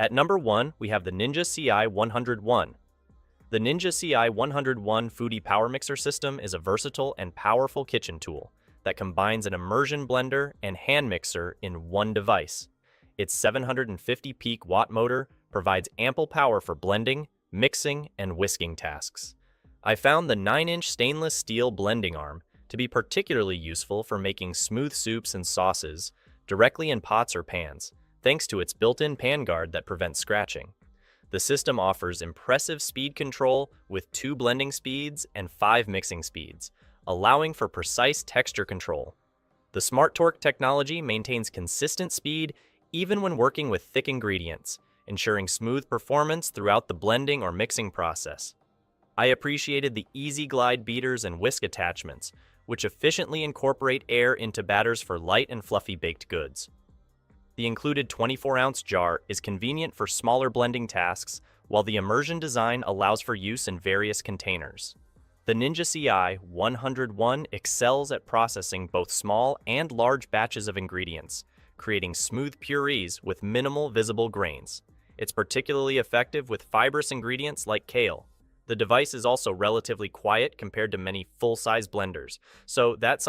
At number 1, we have the Ninja CI101. The Ninja CI101 Foodi Power Mixer System is a versatile and powerful kitchen tool that combines an immersion blender and hand mixer in one device. Its 750 peak watt motor provides ample power for blending, mixing, and whisking tasks. I found the 9-inch stainless steel blending arm to be particularly useful for making smooth soups and sauces directly in pots or pans, thanks to its built-in pan guard that prevents scratching. The system offers impressive speed control with 2 blending speeds and 5 mixing speeds, allowing for precise texture control. The Smart Torque technology maintains consistent speed even when working with thick ingredients, ensuring smooth performance throughout the blending or mixing process. I appreciated the easy glide beaters and whisk attachments, which efficiently incorporate air into batters for light and fluffy baked goods. The included 24-ounce jar is convenient for smaller blending tasks, while the immersion design allows for use in various containers. The Ninja CI101 excels at processing both small and large batches of ingredients, creating smooth purees with minimal visible grains. It's particularly effective with fibrous ingredients like kale. The device is also relatively quiet compared to many full-size blenders, so that sums